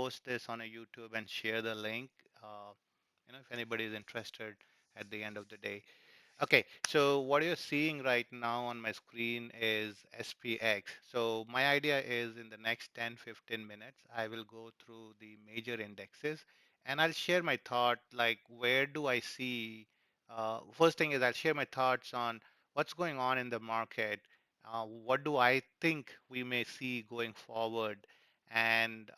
post this on a YouTube and share the link. Uh, if anybody is interested at the end of the day. Okay, so what you're seeing right now on my screen is SPX. So my idea is in the next 10-15 minutes, I will go through the major indexes and I'll share my thought like where do I see, first thing is I'll share my thoughts on what's going on in the market, what do I think we may see going forward, and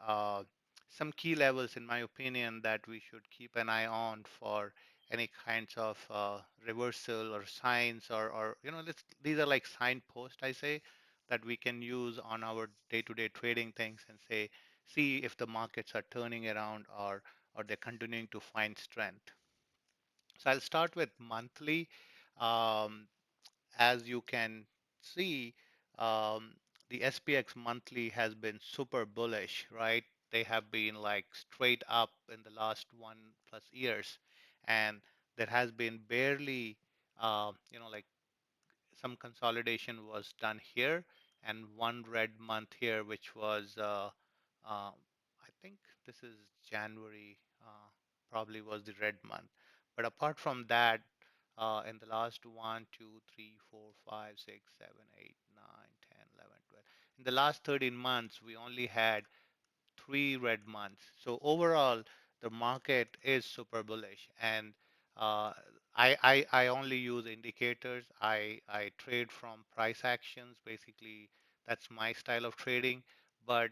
some key levels in my opinion that we should keep an eye on for any kinds of reversal or signs or these are like signposts I say that we can use on our day-to-day trading things and say see if the markets are turning around or they're continuing to find strength. So I'll start with monthly. um, as you can see, um, the SPX monthly has been super bullish, right? They have been like straight up in the last 1+ years, and there has been barely, like some consolidation was done here, and one red month here, which was, I think this is January, probably was the red month. But apart from that, in the last 1, 2, 3, 4, 5, 6, 7, 8, 9, 10, 11, 12, in the last 13 months, we only had 3 red months. So overall, the market is super bullish, and uh, I only use indicators. I trade from price actions. Basically, that's my style of trading. But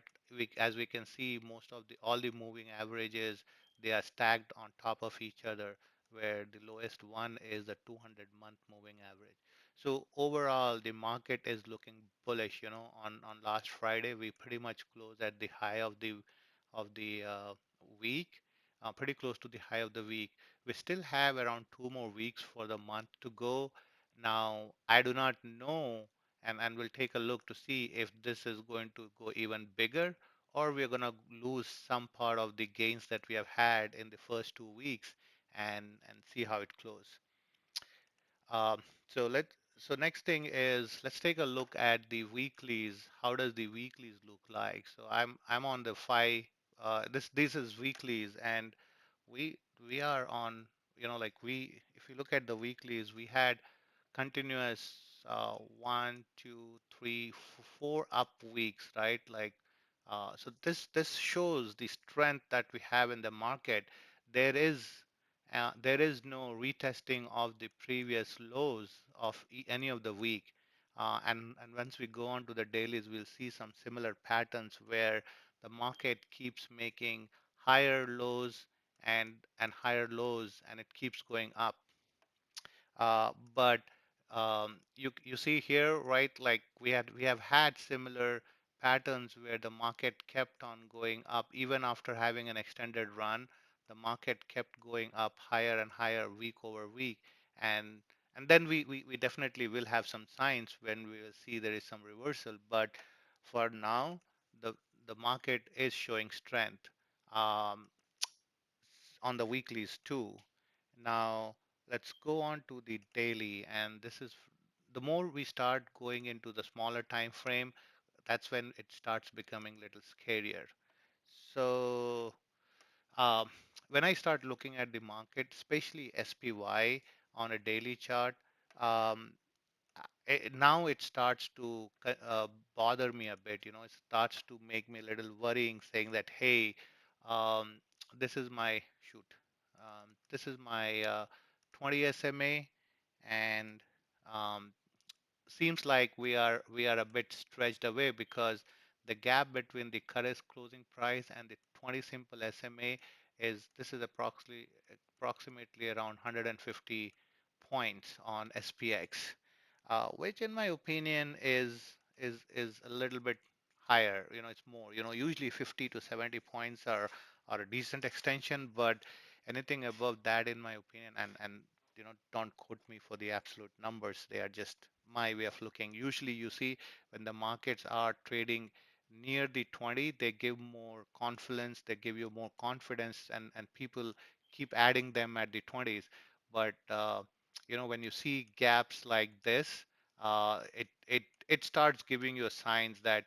as we can see, most of the all the moving averages they are stacked on top of each other, where the lowest one is the 200-month moving average. So overall, the market is looking bullish. On last Friday, we pretty much closed at the high of the week, pretty close to the high of the week. We still have around 2 more weeks for the month to go. Now, I do not know, and we'll take a look to see if this is going to go even bigger or we're going to lose some part of the gains that we have had in the first 2 weeks and see how it closes. Um, so let so next thing is let's take a look at the weeklies. How does the weeklies look like? So I'm on the five. This is weeklies, and we we are on. Like we if you look at the weeklies, we had continuous 1, 2, 3, 4 up weeks, right? Like so this shows the strength that we have in the market. There is there is no retesting of the previous lows of any of the week. And once we go on to the dailies, we'll see some similar patterns where the market keeps making higher lows and higher lows, and it keeps going up. But you see here, right? Like we have had similar patterns where the market kept on going up even after having an extended run. The market kept going up higher and higher week over week, and and then we definitely will have some signs when we will see there is some reversal. But for now, the the market is showing strength um, on the weeklies too. Now, let's go on to the daily, and this is the more we start going into the smaller time frame, that's when it starts becoming a little scarier. So, um, when I start looking at the market, especially SPY on a daily chart, um, now it starts to bother me a bit. It starts to make me a little worrying, saying that, hey, um, this is my shoot. This is my 20 SMA, and um, seems like we are a bit stretched away because the gap between the current closing price and the 20 simple SMA is this is approximately around 150 points on SPX, which in my opinion is a little bit higher. It's more. Usually 50 to 70 points are a decent extension, but anything above that, in my opinion, and don't quote me for the absolute numbers. They are just my way of looking. Usually, you see when the markets are trading near the 20, they give more confidence, they give you more confidence, and people keep adding them at the 20s. But when you see gaps like this, it starts giving you signs that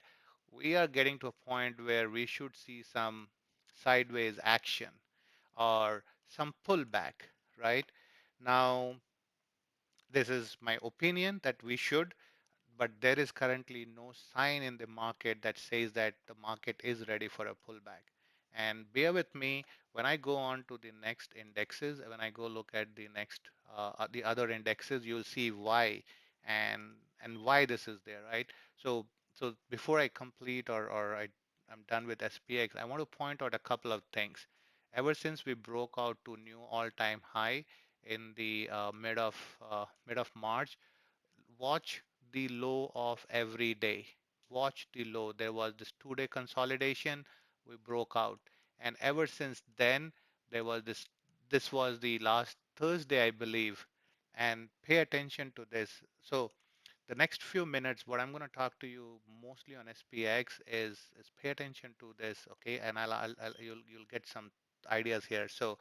we are getting to a point where we should see sideways action or some pullback, right? Now, this is my opinion that we should, but there is currently no sign in the market that says that the market is ready for a pullback. And bear with me when I go on to the next indexes, when I go look at the next the other indexes, you'll see why and why this is there, right? So before I complete I'm done with SPX, I want to point out a couple of things. Ever since we broke out to new all-time high in the mid of March, watch the low of every day. Watch the low. There was this 2 day consolidation. We broke out. And ever since then, there was this was the last Thursday, I believe. And pay attention to this. So the next few minutes, what I'm going to talk to you mostly on SPX is pay attention to this, okay? And you'll get some ideas here. So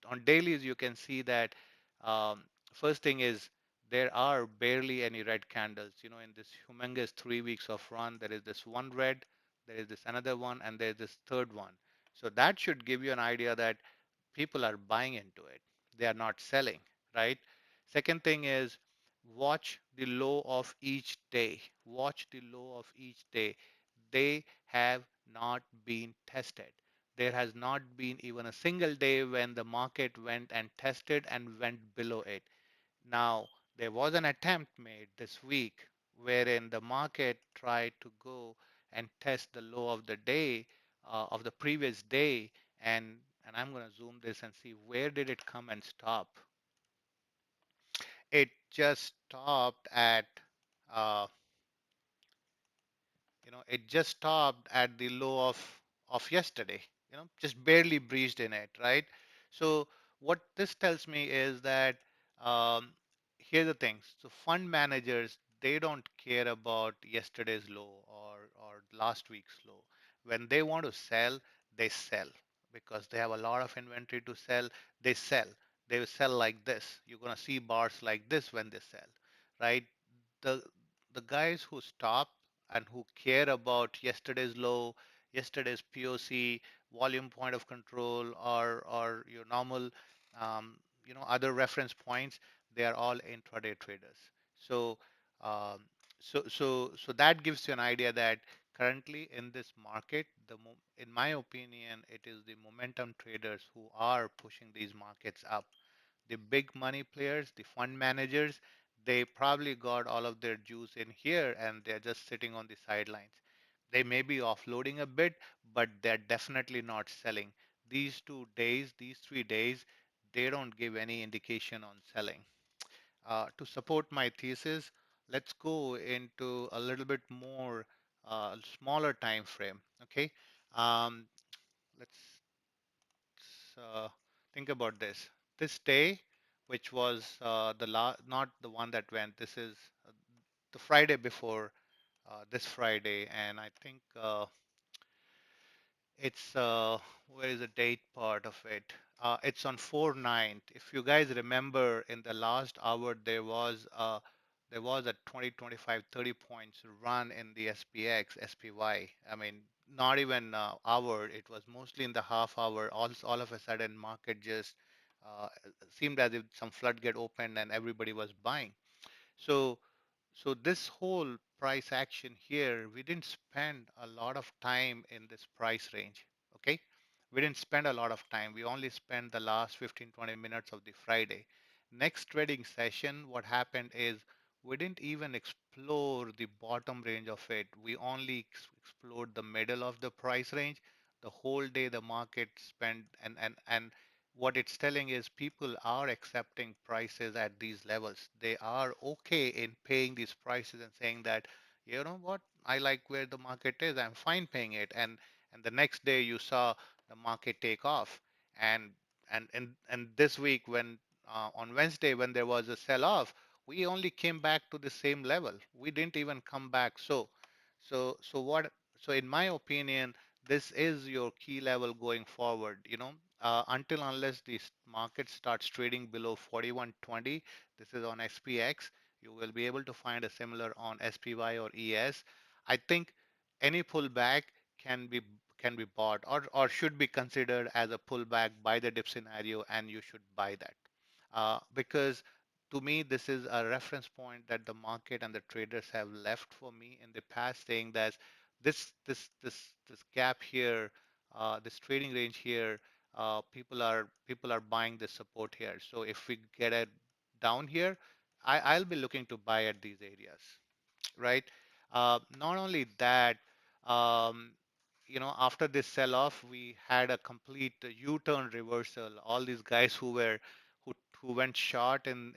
on dailies, you can see that um, first thing is there are barely any red candles. You know, in this humongous 3 weeks of run, there is this one red, there is this another one, and there's this third one. So that should give you an idea that people are buying into it. They are not selling, right? Second thing is watch the low of each day. Watch the low of each day. They have not been tested. There has not been even a single day when the market went and tested and went below it. Now, there was an attempt made this week wherein the market tried to go and test the low of the day, of the previous day, and I'm going to zoom this and see where did it come and stop. It just stopped at uh, it just stopped at the low of yesterday, just barely breached in it, right? So what this tells me is that um, here's the thing. So fund managers, they don't care about yesterday's low or last week's low. When they want to sell, they sell because they have a lot of inventory to sell. They sell. They will sell like this. You're going to see bars like this when they sell, right? The the guys who stop and who care about yesterday's low, yesterday's POC, volume point of control, or your normal, other reference points, they are all intraday traders. So, um, so that gives you an idea that currently in this market, in my opinion, it is the momentum traders who are pushing these markets up. The big money players, the fund managers, they probably got all of their juice in here and they're just sitting on the sidelines. They may be offloading a bit, but they're definitely not selling. These 2 days, these 3 days, they don't give any indication on selling. To support my thesis, let's go into a little bit more smaller time frame. Okay, um, let's think about this. This day, which was not the one that went. This is the Friday before this Friday, and I think it's where is the date part of it? It's on 4/9. If you guys remember, in the last hour there was a 20, 25, 30 points run in the SPX, SPY. I mean, not even hour. It was mostly in the half hour. All of a sudden, market just uh, seemed as if some floodgate opened and everybody was buying. So this whole price action here, we didn't spend a lot of time in this price range. Okay. We didn't spend a lot of time. We only spent the last 15, 20 minutes of the Friday. Next trading session, what happened is we didn't even explore the bottom range of it. We only explored the middle of the price range. The whole day the market spent and what it's telling is people are accepting prices at these levels. They are okay in paying these prices and saying that, you know what, I like where the market is. I'm fine paying it. And the next day you saw the market take off. And and this week when on Wednesday when there was a sell off, we only came back to the same level. We didn't even come back. So in my opinion, this is your key level going forward. Until unless the market starts trading below 41.20, this is on SPX, you will be able to find a similar on SPY or ES. I think any pullback can be can be bought or should be considered as a pullback by the dip scenario, and you should buy that. Because to me, this is a reference point that the market and the traders have left for me in the past, saying that this gap here, this trading range here, people are buying the support here. So if we get it down here, I'll be looking to buy at these areas, right? Not only that, um, after this sell-off, we had a complete U-turn reversal. All these guys who went short on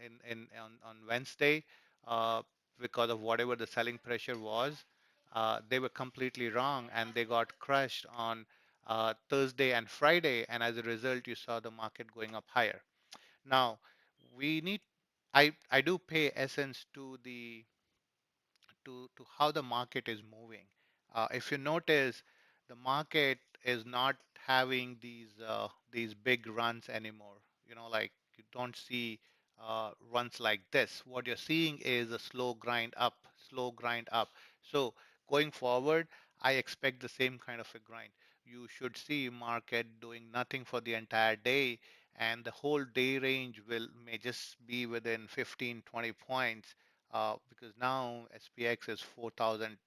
Wednesday, uh, because of whatever the selling pressure was, they were completely wrong, and they got crushed on Thursday and Friday, and as a result, you saw the market going up higher. Now, we need I do pay essence to how the market is moving. If you notice, the market is not having these big runs anymore. Like you don't see runs like this. What you're seeing is a slow grind up, slow grind up. So going forward, I expect the same kind of a grind. You should see market doing nothing for the entire day, and the whole day range will may just be within 15, 20 points, because now SPX is 4,000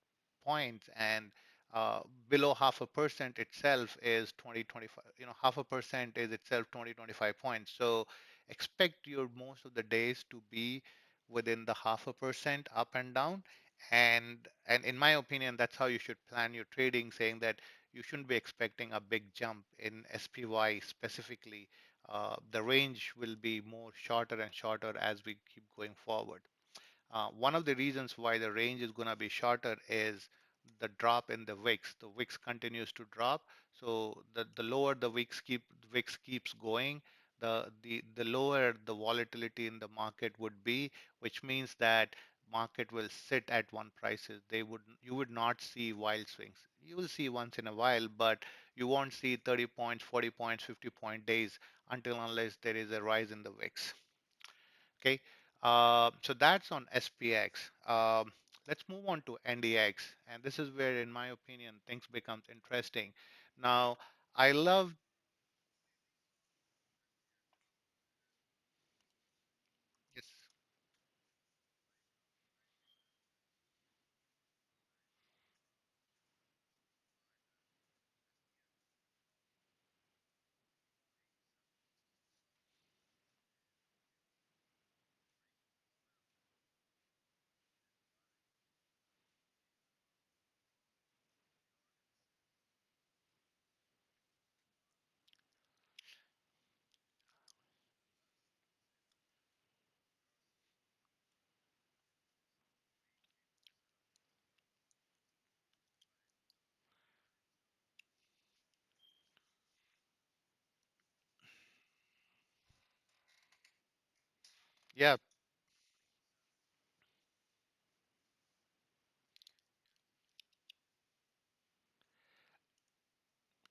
points, and uh, below half a percent itself is 20, 25. Half a percent is itself 20, 25 points. So expect your most of the days to be within the half a percent up and down. And in my opinion, that's how you should plan your trading, saying that you shouldn't be expecting a big jump in SPY specifically. The range will be more shorter and shorter as we keep going forward. One of the reasons why the range is going to be shorter is the drop in the VIX. The VIX continues to drop, so the lower the VIX keeps going, the lower the volatility in the market would be, which means that market will sit at one prices. You would not see wild swings. You will see once in a while, but you won't see 30 points, 40 points, 50-point days until unless there is a rise in the VIX. Okay, so that's on SPX. Let's move on to NDX, and this is where, in my opinion, things becomes interesting. Now, I love yes, yeah,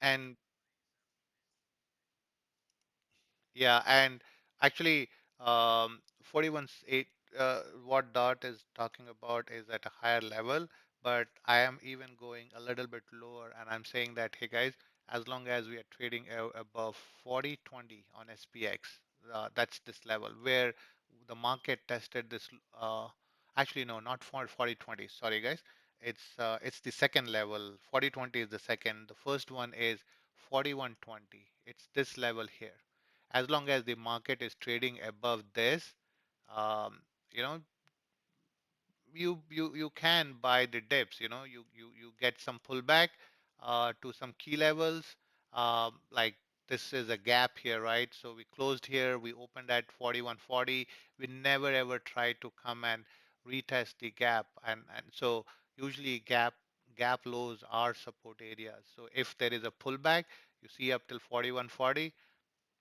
and yeah, and actually, 41.8, what Dot is talking about is at a higher level, but I am even going a little bit lower, and I'm saying that, hey guys, as long as we are trading above 40.20 on SPX, that's this level where the market tested this. Actually, no, not for 40.20. Sorry, guys. It's the second level. 40.20 is the second. The first one is 41.20. It's this level here. As long as the market is trading above this, um, you know, you can buy the dips. You get some pullback to some key levels. Like this is a gap here, right? So we closed here, we opened at 41.40. We never ever try to come and retest the gap, and so usually gap lows are support areas. So if there is a pullback, you see up till 41.40,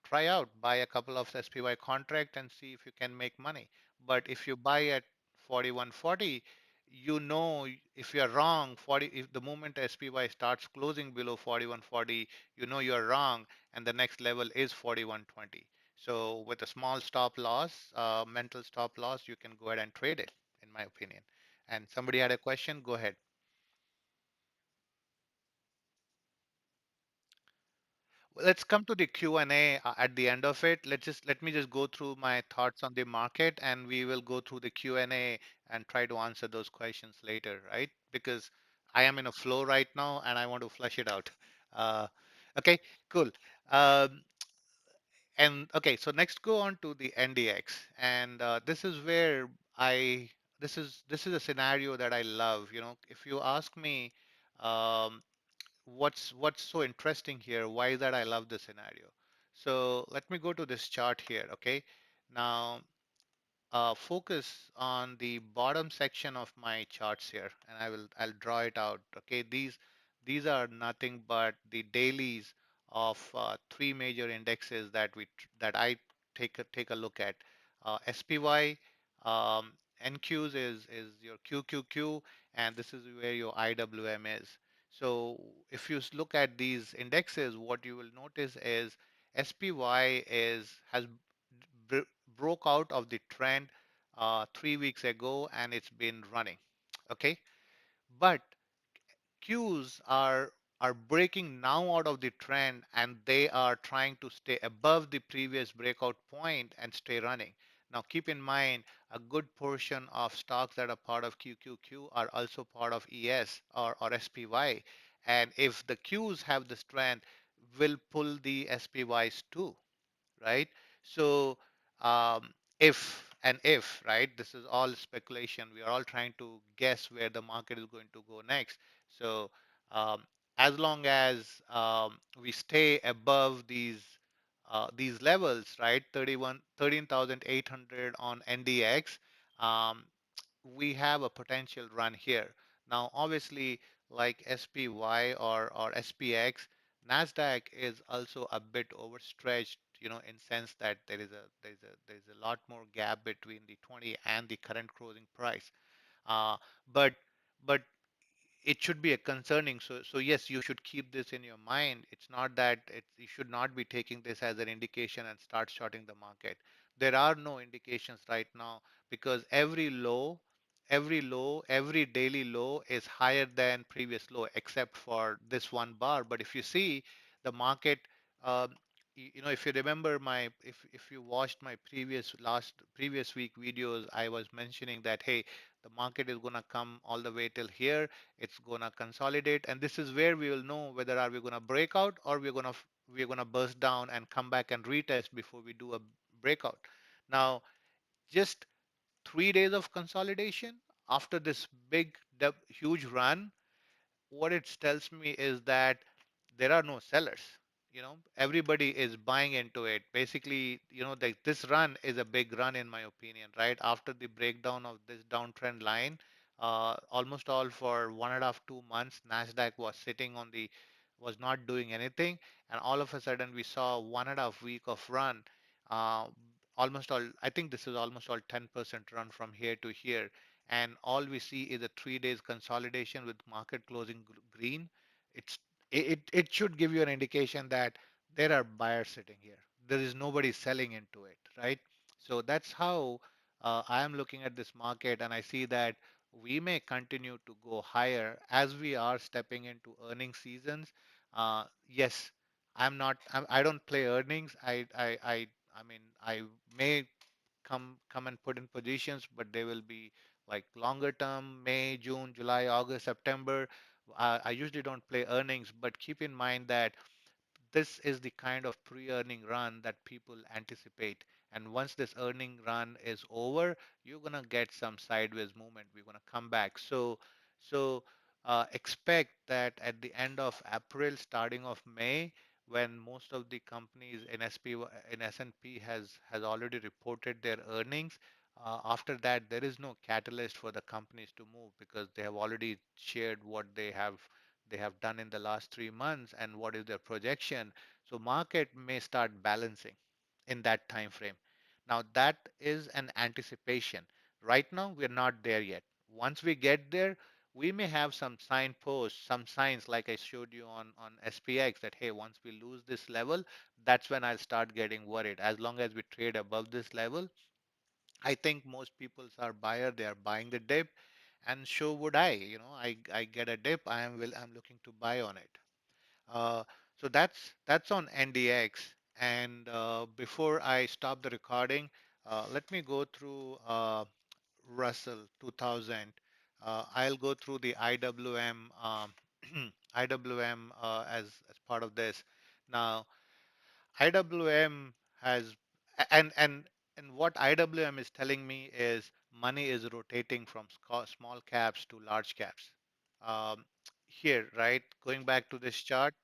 try out, buy a couple of SPY contract and see if you can make money. But if you buy at 41.40, if you're wrong, 40, if the moment SPY starts closing below 41.40, you're wrong, and the next level is 41.20. So with a small stop loss, mental stop loss, you can go ahead and trade it, in my opinion. And somebody had a question, go ahead. Let's come to the Q&A at the end of it. Let me just go through my thoughts on the market, and we will go through the Q&A and try to answer those questions later, right? Because I am in a flow right now and I want to flush it out. Uh, okay, cool. Um, and okay, so next go on to the NDX, and this is where I this is a scenario that I love. You know, if you ask me, um, what's so interesting here, why is that I love this scenario? So let me go to this chart here. Okay, now focus on the bottom section of my charts here, and I'll draw it out. Okay, these are nothing but the dailies of three major indexes that I take a look at. SPY, NQs is your QQQ, and this is where your IWM is. So if you look at these indexes, what you will notice is SPY is has br- broke out of the trend 3 weeks ago, and it's been running. Okay, but Qs are breaking now out of the trend, and they are trying to stay above the previous breakout point and stay running. Now keep in mind, a good portion of stocks that are part of QQQ are also part of ES or SPY, and if the Qs have the strength, will pull the SPYs too, right? So um, if, right, this is all speculation. We are all trying to guess where the market is going to go next. So um, as long as we stay above these levels, right, 13,800 on NDX, um, we have a potential run here. Now, obviously, like SPY or SPX, Nasdaq is also a bit overstretched, in sense that there is a lot more gap between the 20 and the current closing price. Uh, but but it should be a concerning. So yes, you should keep this in your mind. It's not that you should not be taking this as an indication and start shorting the market. There are no indications right now, because every daily low is higher than previous low, except for this one bar. But if you see the market, um, if you remember if you watched my previous week videos, I was mentioning that, hey, the market is going to come all the way till here. It's going to consolidate, and this is where we will know whether are we going to break out, or we're going to burst down and come back and retest before we do a breakout. Now, just 3 days of consolidation after this huge run, what it tells me is that there are no sellers. Everybody is buying into it. Basically, this run is a big run, in my opinion, right? After the breakdown of this downtrend line, almost all for 1.5, 2 months, Nasdaq was not doing anything, and all of a sudden we saw 1.5 week of run. Uh, Almost all, I think this is almost all 10% run from here to here, and all we see is a 3 days consolidation with market closing green. It's it should give you an indication that there are buyers sitting here. There is nobody selling into it, right? So that's how I am looking at this market, and I see that we may continue to go higher as we are stepping into earning seasons. Yes, I don't play earnings. I mean, I may come and put in positions, but they will be like longer term, May, June, July, August, September. I usually don't play earnings, but keep in mind that this is the kind of pre-earning run that people anticipate. And once this earning run is over, you're gonna get some sideways movement. We're gonna come back. So expect that at the end of April, starting of May, when most of the companies in S&P has already reported their earnings. After that, there is no catalyst for the companies to move, because they have already shared what they have done in the last 3 months and what is their projection. So market may start balancing in that time frame. Now that is an anticipation. Right now we're not there yet. Once we get there, we may have some signposts, some signs like I showed you on SPX, that hey, once we lose this level, that's when I'll start getting worried. As long as we trade above this level, I think most people are buyer. They are buying the dip, and so would I. I get a dip. I'm looking to buy on it. Uh, So that's on NDX. And before I stop the recording, let me go through Russell 2000. I'll go through the IWM IWM as part of this. Now, IWM has and what IWM is telling me is money is rotating from small caps to large caps. Um, Here, right? Going back to this chart,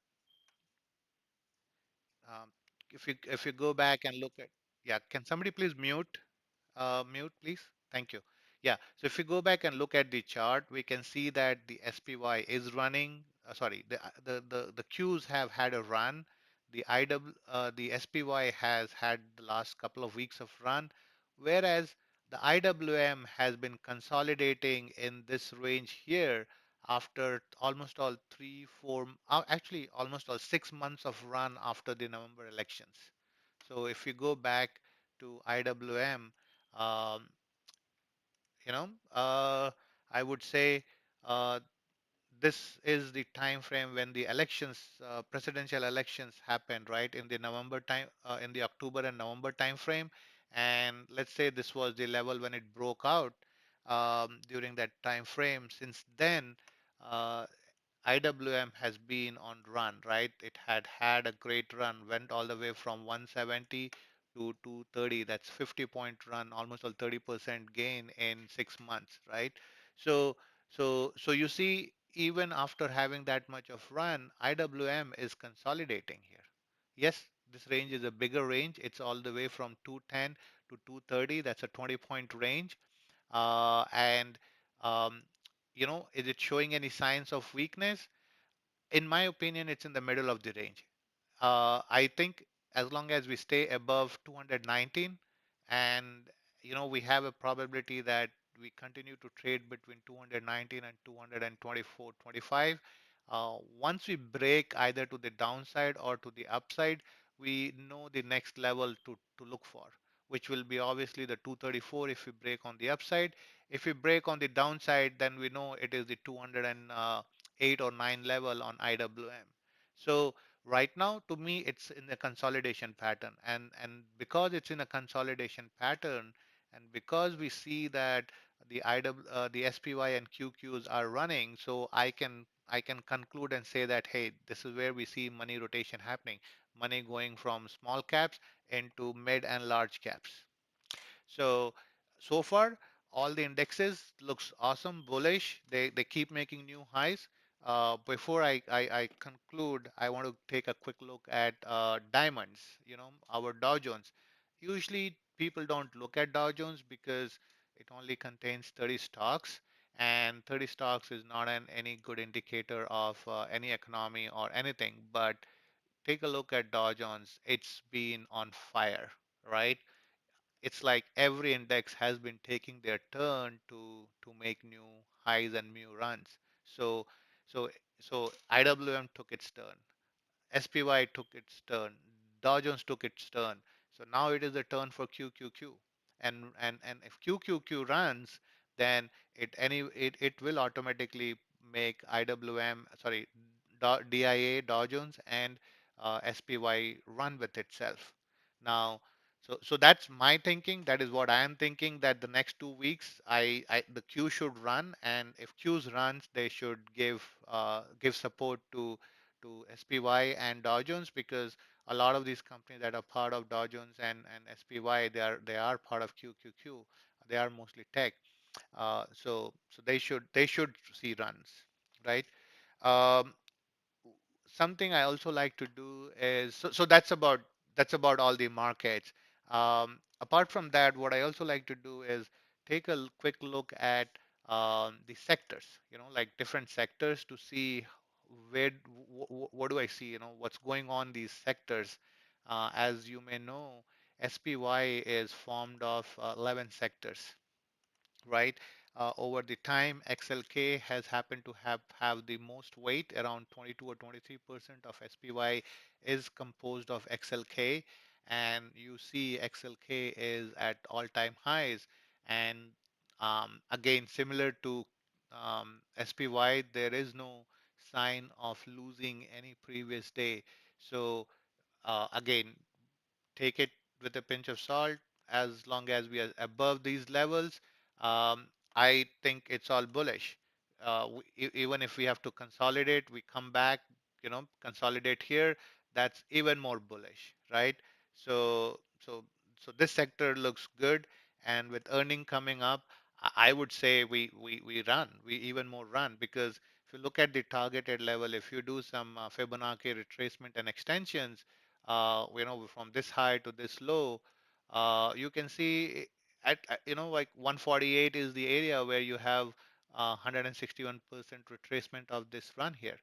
um, if you go back and look at, yeah, can somebody please mute? Mute, please. Thank you. Yeah. So if you go back and look at the chart, we can see that the SPY is running. Sorry, the Qs have had a run. The SPY has had the last couple of weeks of run, whereas the IWM has been consolidating in this range here after almost all three, four, actually almost all 6 months of run after the November elections. So if you go back to IWM, um, you know, I would say uh, this is the time frame when the elections, presidential elections happened, right? In the November time, in the October and November time frame. And let's say this was the level when it broke out during that time frame. Since then, uh, IWM has been on run, right? It had had a great run, went all the way from 170 to 230. That's 50-point run, almost a 30% gain in 6 months, right? So, so you see, even after having that much of run, IWM is consolidating here. Yes, this range is a bigger range. It's all the way from 210 to 230. That's a 20-point range. And is it showing any signs of weakness? In my opinion, it's in the middle of the range. I think as long as we stay above 219, and we have a probability that we continue to trade between 219 and 224, 25. Once we break either to the downside or to the upside, we know the next level to look for, which will be obviously the 234 if we break on the upside. If we break on the downside, then we know it is the 208 or 9 level on IWM. So right now, to me, it's in a consolidation pattern, and because it's in a consolidation pattern, and because we see that the SPY and QQs are running, so I can conclude and say that, hey, this is where we see money rotation happening, money going from small caps into mid and large caps. So far, all the indexes looks awesome, bullish. They keep making new highs. Before I conclude, I want to take a quick look at diamonds. Our Dow Jones. Usually, people don't look at Dow Jones because it only contains 30 stocks, and 30 stocks is not any good indicator of any economy or anything. But take a look at Dow Jones. It's been on fire, right? It's like every index has been taking their turn to make new highs and new runs. So so so IWM took its turn. SPY took its turn. Dow Jones took its turn. So now it is the turn for QQQ. And if QQQ runs, then it will automatically make IWM, sorry, DIA, Dow Jones, and SPY run with itself. Now, so that's my thinking. That is what I am thinking, that the next 2 weeks, the Q should run, and if Qs runs, they should give support to SPY and Dow Jones, because a lot of these companies that are part of Dow Jones and SPY, they are part of QQQ. They are mostly tech. So they should see runs, right? Um, Something I also like to do is, so that's about all the markets. Apart from that, what I also like to do is take a quick look at the sectors, like different sectors, to see what do I see, what's going on these sectors. As you may know, SPY is formed of 11 sectors, right? Over the time, XLK has happened to have the most weight, around 22 or 23% of SPY is composed of XLK, and you see XLK is at all-time highs. And again, similar to SPY, there is no sign of losing any previous day. So again, take it with a pinch of salt. As long as we are above these levels, um, I think it's all bullish. Even if we have to consolidate, we come back, consolidate here, that's even more bullish, right? So, so, so this sector looks good, and with earning coming up, I would say we run, we even more run, because if you look at the targeted level, if you do some Fibonacci retracement and extensions, from this high to this low, you can see like 148 is the area where you have 161% retracement of this run here.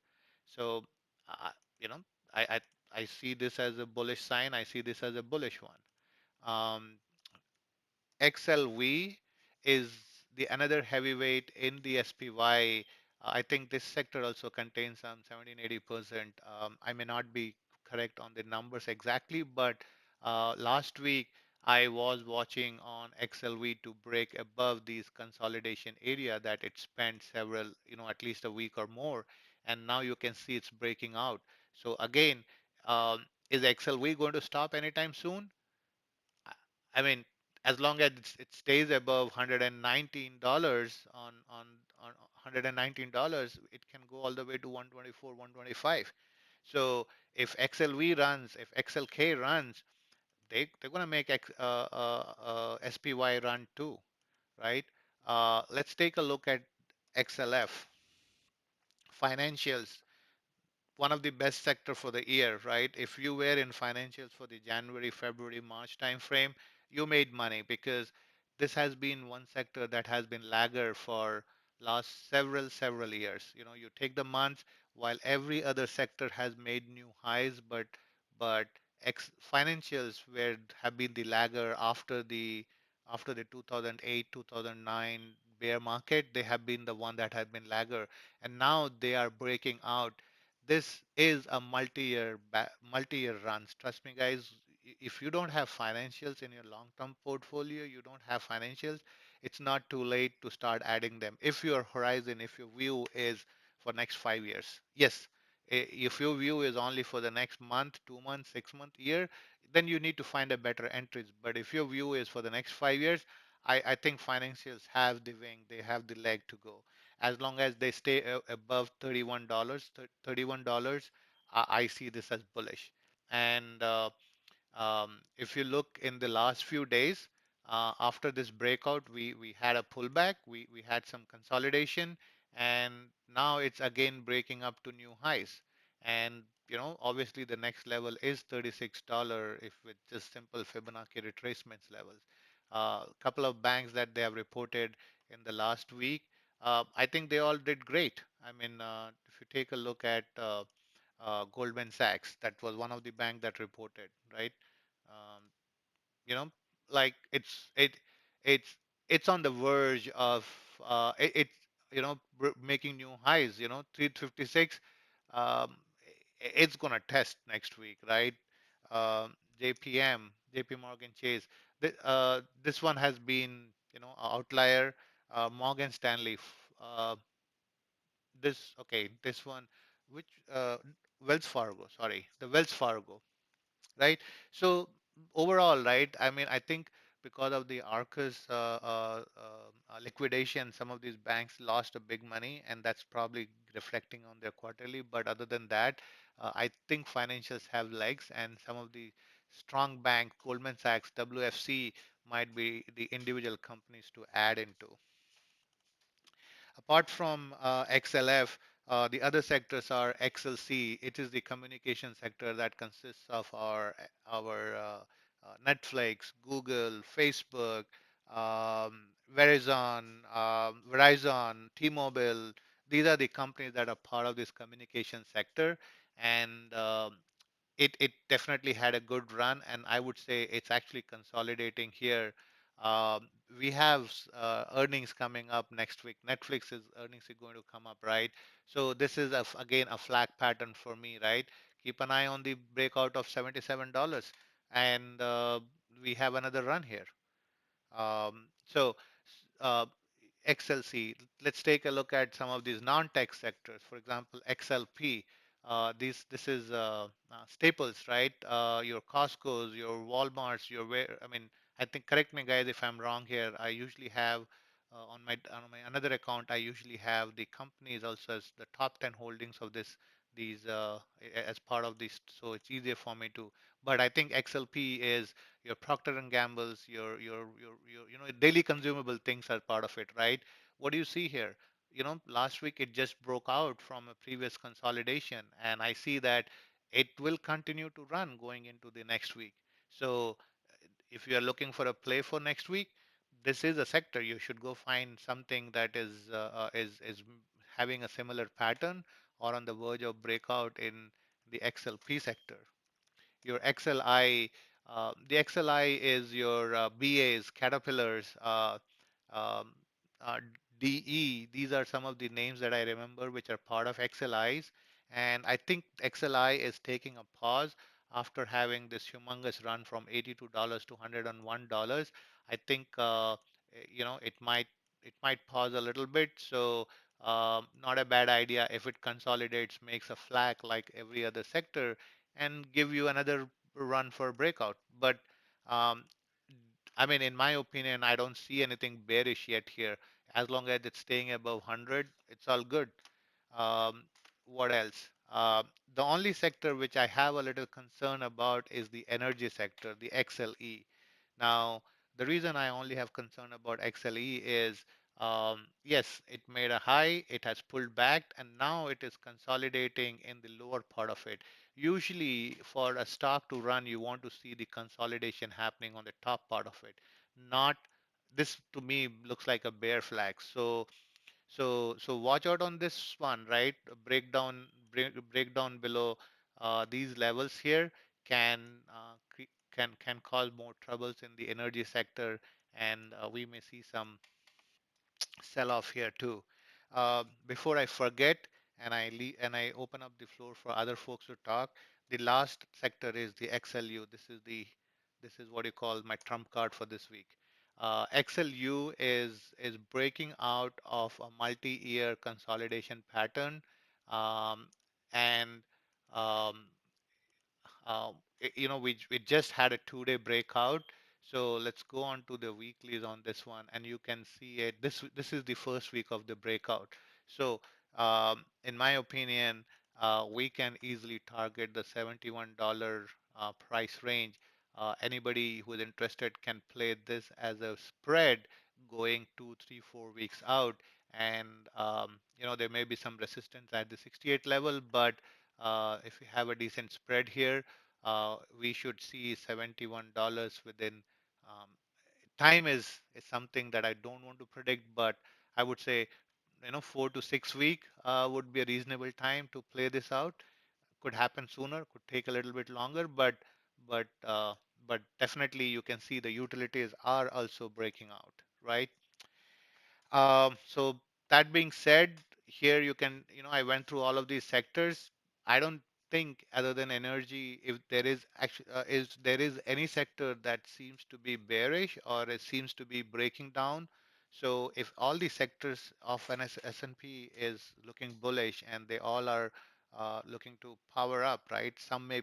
So, uh, you know, I, I I see this as a bullish sign. I see this as a bullish one. XLV is the another heavyweight in the SPY. I think this sector also contains some 17-80%. I may not be correct on the numbers exactly, but last week I was watching on XLV to break above these consolidation area that it spent several, at least a week or more, and now you can see it's breaking out. So again, is XLV going to stop anytime soon? I I mean, as long as it stays above $119 on $119, it can go all the way to 124, 125. So if XLV runs, if XLK runs, they're gonna make SPY run too, right? Let's take a look at XLF financials, one of the best sector for the year, right? If you were in financials for the January, February, March timeframe, you made money, because this has been one sector that has been lagger for last several years. You take the months while every other sector has made new highs, but financials were have been the lagger after the 2008 2009 bear market. They have been the one that have been lagger, and now they are breaking out. This is a multi-year runs. Trust me, guys. If you don't have financials in your long-term portfolio, you don't have financials, it's not too late to start adding them. If your horizon, if your view is for next 5 years, yes. If your view is only for the next month, 2 months, 6 month, year, then you need to find a better entries. But if your view is for the next 5 years, I think financials have the wing, they have the leg to go. As long as they stay above $31, I see this as bullish. And if you look in the last few days, after this breakout, we had a pullback, we had some consolidation, and now it's again breaking up to new highs. And obviously the next level is $36 if with just simple Fibonacci retracements levels. A couple of banks that they have reported in the last week, I think they all did great. I mean, if you take a look at Goldman Sachs, that was one of the bank that reported, right? Um, you know, like it's it's on the verge of it's making new highs. 356. Um, it's gonna test next week, right? JP Morgan Chase. This one has been a outlier. Morgan Stanley. This one, which Wells Fargo. Sorry, the Wells Fargo, right? So overall, right? I mean, I think because of the Arcus liquidation, some of these banks lost a big money, and that's probably reflecting on their quarterly. But other than that, I think financials have legs, and some of the strong bank, Goldman Sachs, WFC, might be the individual companies to add into. Apart from XLF, the other sectors are XLC. It is the communication sector that consists of our Netflix, Google, Facebook, Verizon, T-Mobile. These are the companies that are part of this communication sector, and it definitely had a good run, and I would say it's actually consolidating here. Um, we have earnings coming up next week. Netflix is earnings are going to come up, right? So this is again a flag pattern for me, right? Keep an eye on the breakout of $77, and we have another run here. So uh, XLC. Let's take a look at some of these non-tech sectors. For example, XLP. This is staples, right? Your Costco's, your Walmart's, your where. I mean, I think, correct me, guys, if I'm wrong here. I usually have on my another account. I usually have the companies also as the top 10 holdings of these as part of this, so it's easier for me to. But I think XLP is your Procter and Gamble's, your daily consumable things are part of it, right? What do you see here? Last week it just broke out from a previous consolidation, and I see that it will continue to run going into the next week. So if you are looking for a play for next week, this is a sector you should go find something that is having a similar pattern or on the verge of breakout in the XLP sector. Your XLI, the XLI is your BAs, Caterpillars, um, uh, DE. These are some of the names that I remember which are part of XLIs. And I think XLI is taking a pause after having this humongous run from $82 to $101. I think it might pause a little bit. So not a bad idea if it consolidates, makes a flag like every other sector, and give you another run for breakout. But um, I mean, in my opinion, I don't see anything bearish yet here. As long as it's staying above 100, it's all good. Um, what else? The only sector which I have a little concern about is the energy sector, the XLE. Now, the reason I only have concern about XLE is, yes, it made a high, it has pulled back, and now it is consolidating in the lower part of it. Usually, for a stock to run, you want to see the consolidation happening on the top part of it. Not this, to me, looks like a bear flag. So watch out on this one, right? Breakdown below these levels here can can cause more troubles in the energy sector, and we may see some sell off here too. Before I forget, and I open up the floor for other folks to talk. The last sector is the XLU. This is what you call my trump card for this week. XLU is breaking out of a multi-year consolidation pattern, um, and um, we just had a 2-day breakout. So let's go on to the weeklies on this one, and you can see it. This is the first week of the breakout. So in my opinion, we can easily target the $71 price range. Anybody who is interested can play this as a spread going 2, 3, 4 weeks out, and there may be some resistance at the 68 level, but if you have a decent spread here, we should see $71 within. Um, Time is something that I don't want to predict, but I would say 4 to 6 week would be a reasonable time to play this out. Could happen sooner, could take a little bit longer, but uh, but definitely you can see the utilities are also breaking out, right? So that being said, here I went through all of these sectors. I don't think, other than energy, if there is actually is there is any sector that seems to be bearish or it seems to be breaking down. So if all the sectors of an S&P is looking bullish and they all are looking to power up, right? Some may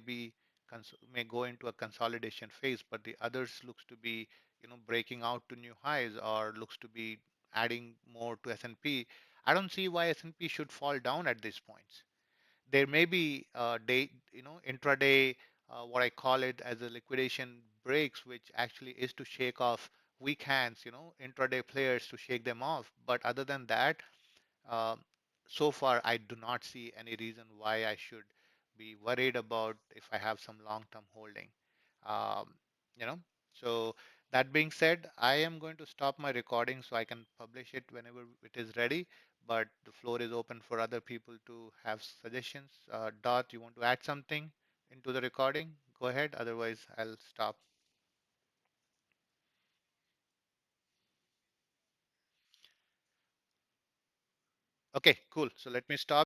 go into a consolidation phase, but the others looks to be breaking out to new highs or looks to be adding more to S&P. I don't see why S&P should fall down at this point. There may be intraday, what I call it as a liquidation breaks, which actually is to shake off weak hands, intraday players to shake them off. But other than that, um, so far, I do not see any reason why I should be worried about if I have some long-term holding. Um, you know, so that being said, I am going to stop my recording so I can publish it whenever it is ready. But the floor is open for other people to have suggestions. Dot, you want to add something into the recording? Go ahead. Otherwise, I'll stop. Okay, cool. So let me stop.